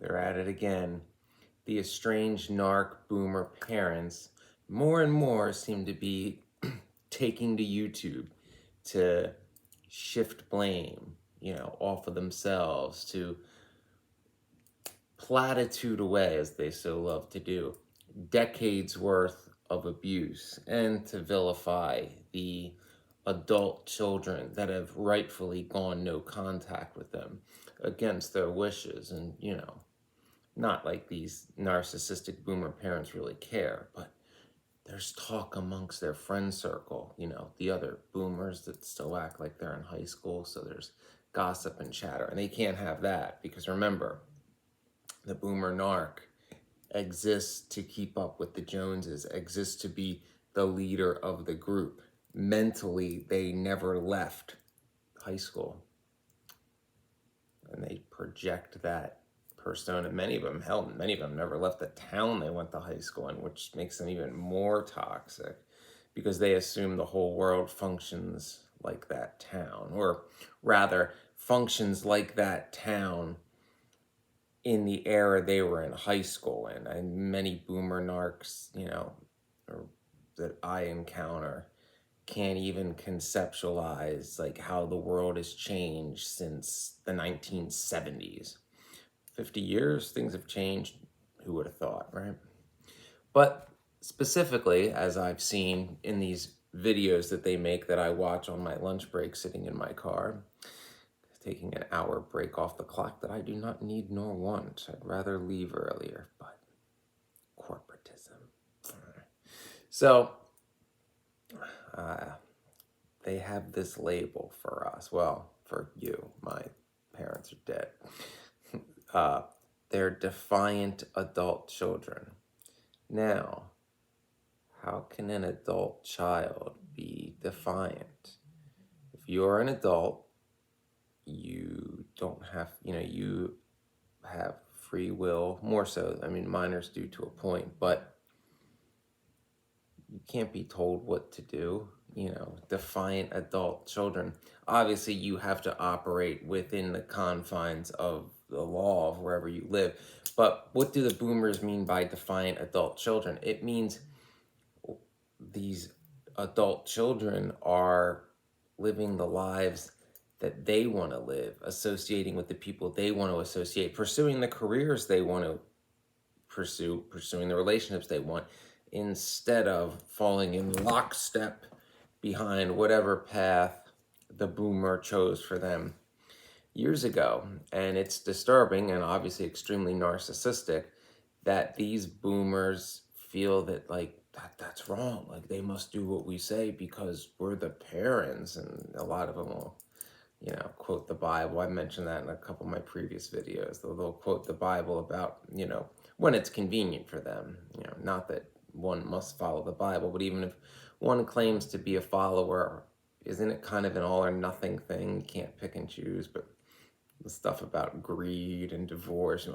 they're at it again. The estranged narc boomer parents more and more seem to be taking to YouTube to shift blame, off of themselves, to platitude away, as they so love to do, decades worth of abuse, and to vilify the adult children that have rightfully gone no contact with them against their wishes. And, not like these narcissistic boomer parents really care, but there's talk amongst their friend circle, the other boomers that still act like they're in high school. So there's gossip and chatter, and they can't have that because remember, the boomer narc exists to keep up with the Joneses, exists to be the leader of the group. Mentally, they never left high school. And they project that persona. Many of them never left the town they went to high school in, which makes them even more toxic because they assume the whole world functions like that town, or rather functions like that town in the era they were in high school in. And many boomer narcs, that I encounter can't even conceptualize like how the world has changed since the 1970s. 50 years, things have changed. Who would have thought, right? But specifically, as I've seen in these videos that they make that I watch on my lunch break sitting in my car, taking an hour break off the clock that I do not need nor want. I'd rather leave earlier, but corporatism. So they have this label for us. Well, for you, my parents are dead. They're defiant adult children. Now, how can an adult child be defiant? If you're an adult, you don't have, you have free will, more so. I mean, minors do to a point, but you can't be told what to do. Defiant adult children. Obviously, you have to operate within the confines of the law of wherever you live. But what do the boomers mean by defiant adult children? It means these adult children are living the lives that they want to live, associating with the people they want to associate, pursuing the careers they want to pursue, pursuing the relationships they want, instead of falling in lockstep behind whatever path the boomer chose for them years ago. And it's disturbing and obviously extremely narcissistic that these boomers feel that that's wrong. Like they must do what we say because we're the parents. And a lot of them will, quote the Bible. I mentioned that in a couple of my previous videos. They'll quote the Bible about, when it's convenient for them. Not that one must follow the Bible, but even if one claims to be a follower, isn't it kind of an all or nothing thing? You can't pick and choose, but the stuff about greed and divorce,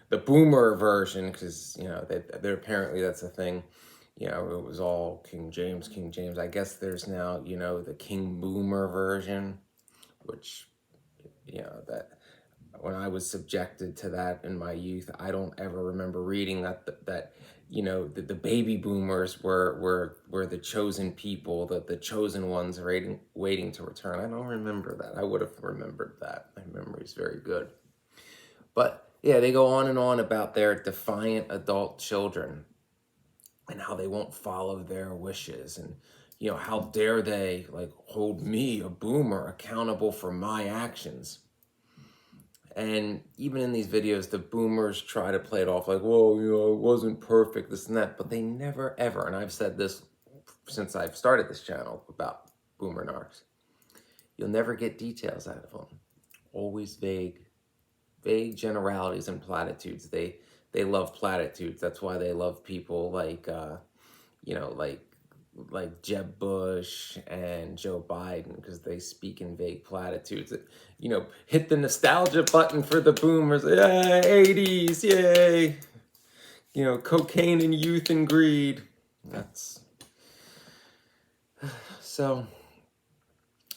the boomer version, because, they're apparently that's a thing. It was all King James. I guess there's now, the King Boomer version, which, that when I was subjected to that in my youth, I don't ever remember reading that the baby boomers were the chosen people, that the chosen ones waiting to return. I don't remember that. I would have remembered that. My memory is very good. But yeah, they go on and on about their defiant adult children and how they won't follow their wishes, and how dare they hold me, a boomer, accountable for my actions. And even in these videos, the boomers try to play it off like, well, it wasn't perfect, this and that, but they never ever, and I've said this since I've started this channel about boomer narcs, you'll never get details out of them. Always vague generalities and platitudes. They love platitudes. That's why they love people like Jeb Bush and Joe Biden, because they speak in vague platitudes that, hit the nostalgia button for the boomers. Yay, 80s, yay. Cocaine and youth and greed. That's so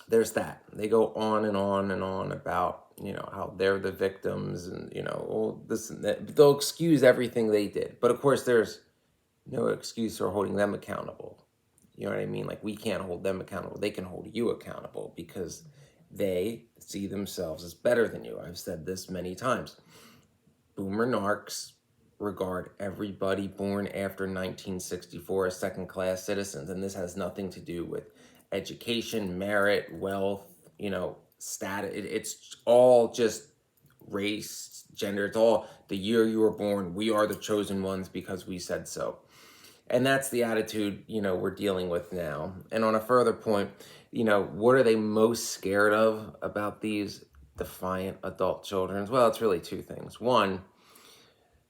there's that. They go on and on and on about, how they're the victims and, all this and that. They'll excuse everything they did. But of course, there's no excuse for holding them accountable. You know what I mean? Like, we can't hold them accountable. They can hold you accountable because they see themselves as better than you. I've said this many times. Boomer narcs regard everybody born after 1964 as second-class citizens, and this has nothing to do with education, merit, wealth, status. It's all just race, gender. It's all the year you were born. We are the chosen ones because we said so. And that's the attitude, we're dealing with now. And on a further point, what are they most scared of about these defiant adult children? Well, it's really two things. One,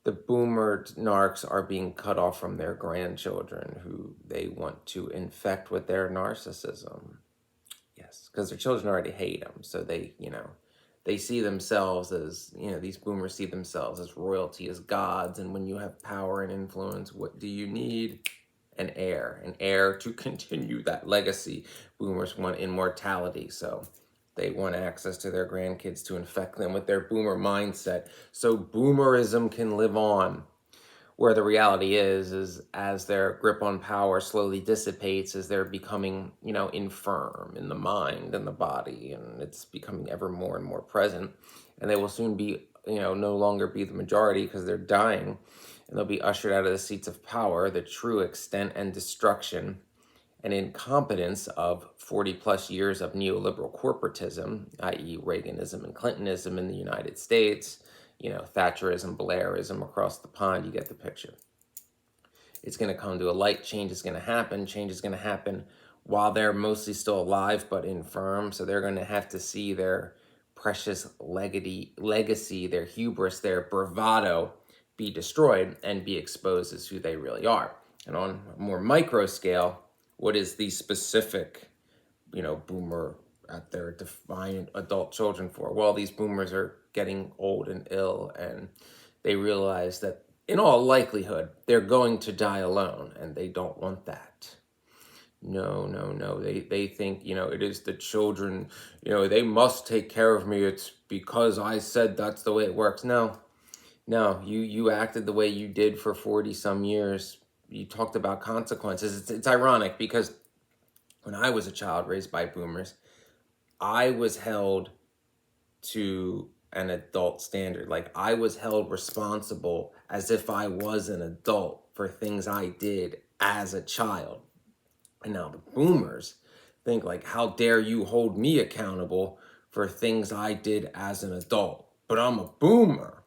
the boomer narcs are being cut off from their grandchildren who they want to infect with their narcissism. Yes, because their children already hate them. So they see themselves as, these boomers see themselves as royalty, as gods. And when you have power and influence, what do you need? An heir to continue that legacy. Boomers want immortality. So they want access to their grandkids to infect them with their boomer mindset. So boomerism can live on. Where the reality is as their grip on power slowly dissipates, as they're becoming, infirm in the mind and the body, and it's becoming ever more and more present, and they will soon be, no longer be the majority because they're dying, and they'll be ushered out of the seats of power, the true extent and destruction and incompetence of 40 plus years of neoliberal corporatism, i.e. Reaganism and Clintonism in the United States, Thatcherism, Blairism across the pond. You get the picture. It's going to come to a light. Change is going to happen. Change is going to happen while they're mostly still alive but infirm. So they're going to have to see their precious legacy, their hubris, their bravado be destroyed and be exposed as who they really are. And on a more micro scale, what is the specific, boomer at their defiant adult children for? Well, these boomers are getting old and ill, and they realize that in all likelihood, they're going to die alone, and they don't want that. No. They think, it is the children, they must take care of me. It's because I said that's the way it works. No, you acted the way you did for 40 some years. You talked about consequences. It's ironic because when I was a child raised by boomers, I was held to an adult standard. Like, I was held responsible as if I was an adult for things I did as a child. And now the boomers think like, how dare you hold me accountable for things I did as an adult? But I'm a boomer.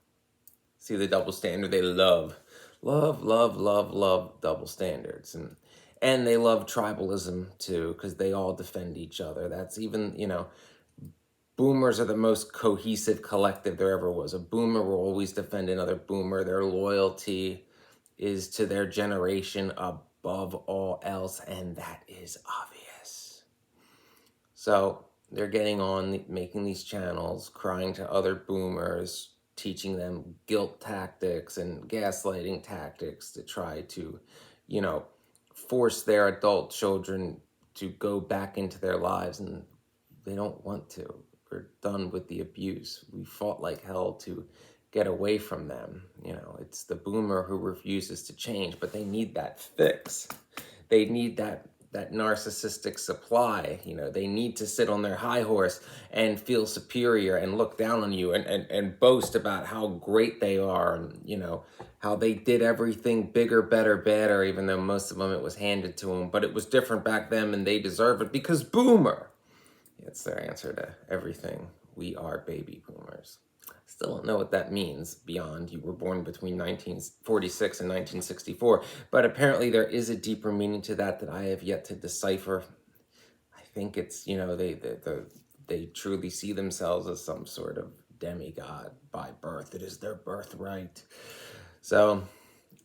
See the double standard? They love double standards. And they love tribalism too, because they all defend each other. That's even, boomers are the most cohesive collective there ever was. A boomer will always defend another boomer. Their loyalty is to their generation above all else, and that is obvious. So they're getting on, making these channels, crying to other boomers, teaching them guilt tactics and gaslighting tactics to try to, force their adult children to go back into their lives, and they don't want to. We're done with the abuse. We fought like hell to get away from them. It's the boomer who refuses to change, but they need that fix. They need that narcissistic supply. They need to sit on their high horse and feel superior and look down on you and boast about how great they are and, how they did everything bigger, better, better, even though most of them it was handed to them. But it was different back then and they deserve it because boomer. It's their answer to everything. We are baby boomers. Still don't know what that means beyond you were born between 1946 and 1964, but apparently there is a deeper meaning to that I have yet to decipher. I think it's, they truly see themselves as some sort of demigod by birth. It is their birthright. So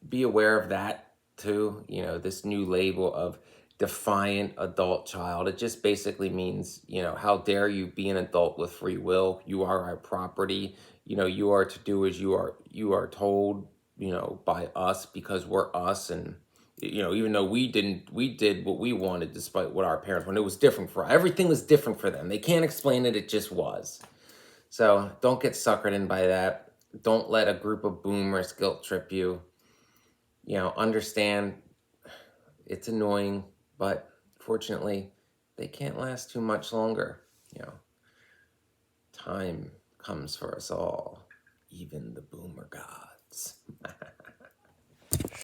be aware of that too. This new label of defiant adult child. It just basically means, how dare you be an adult with free will? You are our property. You are to do as you are told, by us because we're us, and You know, even though we did what we wanted despite what our parents wanted. It was different for everything was different for them. They can't explain it. It just was. So don't get suckered in by that. Don't let a group of boomers guilt trip you. You know, understand it's annoying, but fortunately, they can't last too much longer. You know, time comes for us all, even the boomer gods.